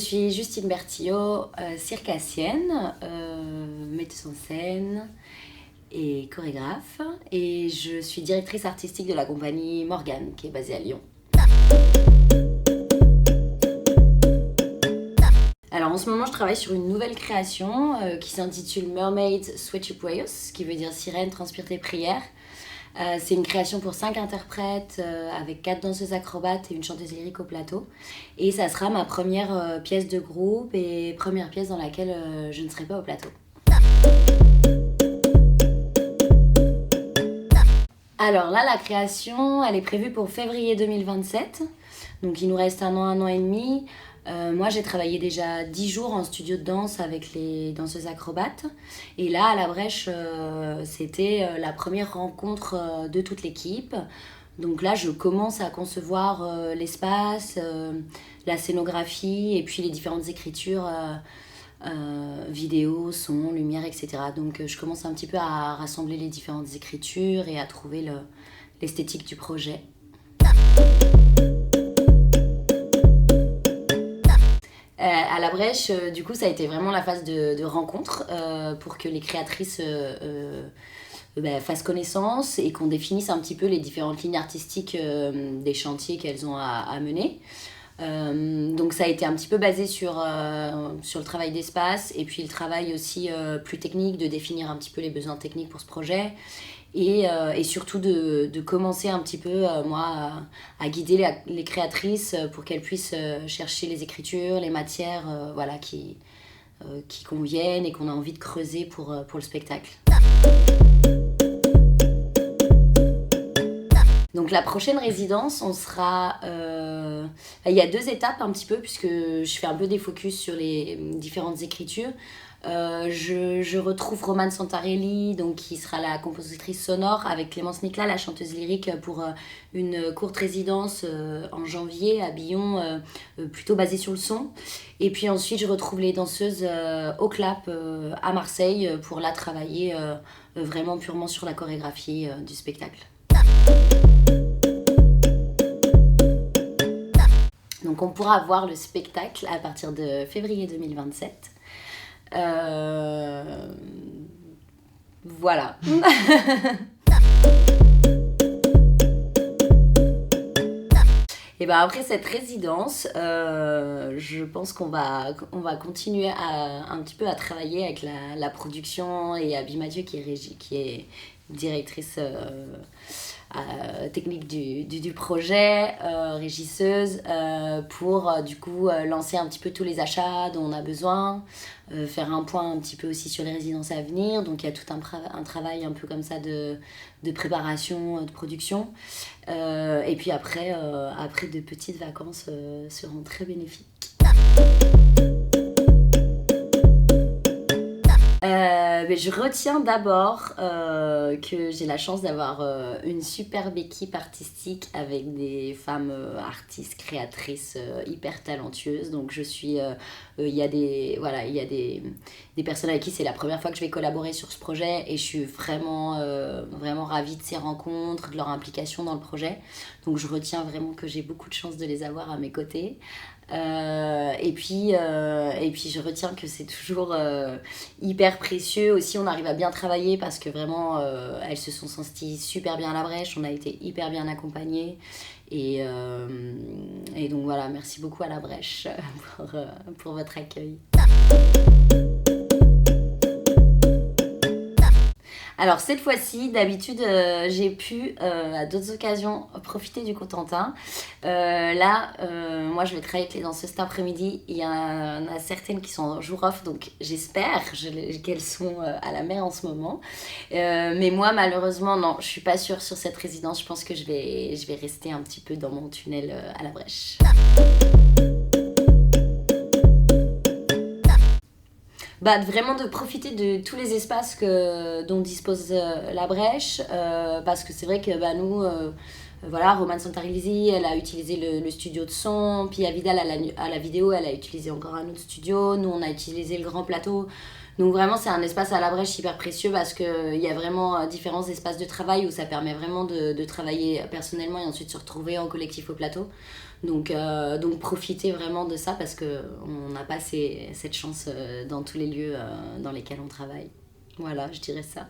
suis Justine Bertillot, circassienne, metteuse en scène et chorégraphe. Et je suis directrice artistique de la compagnie Morgane, qui est basée à Lyon. Alors en ce moment, je travaille sur une nouvelle création qui s'intitule Mermaid Switch Your Prayers, qui veut dire sirène, transpire tes prières. C'est une création pour 5 interprètes avec 4 danseuses acrobates et une chanteuse lyrique au plateau. Et ça sera ma première pièce de groupe et première pièce dans laquelle je ne serai pas au plateau. Alors là, la création, elle est prévue pour février 2027. Donc il nous reste un an et demi. Moi, j'ai travaillé déjà 10 jours en studio de danse avec les danseuses acrobates. Et là, à la Brèche, c'était la première rencontre de toute l'équipe. Donc là, je commence à concevoir l'espace, la scénographie et puis les différentes écritures, vidéo, son, lumière, etc. Donc je commence un petit peu à rassembler les différentes écritures et à trouver l'esthétique du projet. À la Brèche, du coup, ça a été vraiment la phase de rencontre pour que les créatrices fassent connaissance et qu'on définisse un petit peu les différentes lignes artistiques des chantiers qu'elles ont à mener. Donc ça a été un petit peu basé sur le travail d'espace et puis le travail aussi plus technique, de définir un petit peu les besoins techniques pour ce projet. Et surtout de commencer un petit peu, moi, à guider les créatrices pour qu'elles puissent chercher les écritures, les matières qui conviennent et qu'on a envie de creuser pour le spectacle. Donc la prochaine résidence, on sera... il y a 2 étapes un petit peu, puisque je fais un peu des focus sur les différentes écritures. Je retrouve Romane Santarelli, donc, qui sera la compositrice sonore, avec Clémence Nicla, la chanteuse lyrique, pour une courte résidence en janvier à Billon, plutôt basée sur le son. Et puis ensuite, je retrouve les danseuses au Clap à Marseille pour la travailler vraiment purement sur la chorégraphie du spectacle. Donc on pourra voir le spectacle à partir de février 2027. Voilà. Et ben après cette résidence, je pense qu'on va continuer un petit peu à travailler avec la production et Abby Mathieu qui est directrice technique du projet, régisseuse, pour du coup lancer un petit peu tous les achats dont on a besoin, faire un point un petit peu aussi sur les résidences à venir. Donc il y a tout un travail un peu comme ça de préparation, de production. Et puis après de petites vacances seront très bénéfiques. Je retiens d'abord que j'ai la chance d'avoir une superbe équipe artistique avec des femmes artistes, créatrices hyper talentueuses. Donc je suis, il y a des personnes avec qui c'est la première fois que je vais collaborer sur ce projet et je suis vraiment ravie de ces rencontres, de leur implication dans le projet. Donc je retiens vraiment que j'ai beaucoup de chance de les avoir à mes côtés. Et puis je retiens que c'est toujours hyper précieux aussi. On arrive à bien travailler parce que vraiment elles se sont senties super bien à la Brèche, on a été hyper bien accompagnés et donc voilà, merci beaucoup à la Brèche pour votre accueil. Alors cette fois-ci, d'habitude, j'ai pu à d'autres occasions profiter du Cotentin. Moi je vais travailler avec les danseuses cet après-midi. Il y en a certaines qui sont en jour off, donc j'espère qu'elles sont à la mer en ce moment. Mais moi malheureusement non, je suis pas sûre sur cette résidence. Je pense que je vais rester un petit peu dans mon tunnel à la Brèche. Vraiment de profiter de tous les espaces dont dispose la Brèche, parce que c'est vrai que nous, Romane Santarelli, elle a utilisé le studio de son, puis Vidal à la vidéo, elle a utilisé encore un autre studio, nous on a utilisé le grand plateau. Donc vraiment, c'est un espace à la Brèche hyper précieux parce qu'il y a vraiment différents espaces de travail où ça permet vraiment de travailler personnellement et ensuite se retrouver en collectif au plateau. Donc profitez vraiment de ça parce qu'on n'a pas cette chance dans tous les lieux dans lesquels on travaille. Voilà, je dirais ça.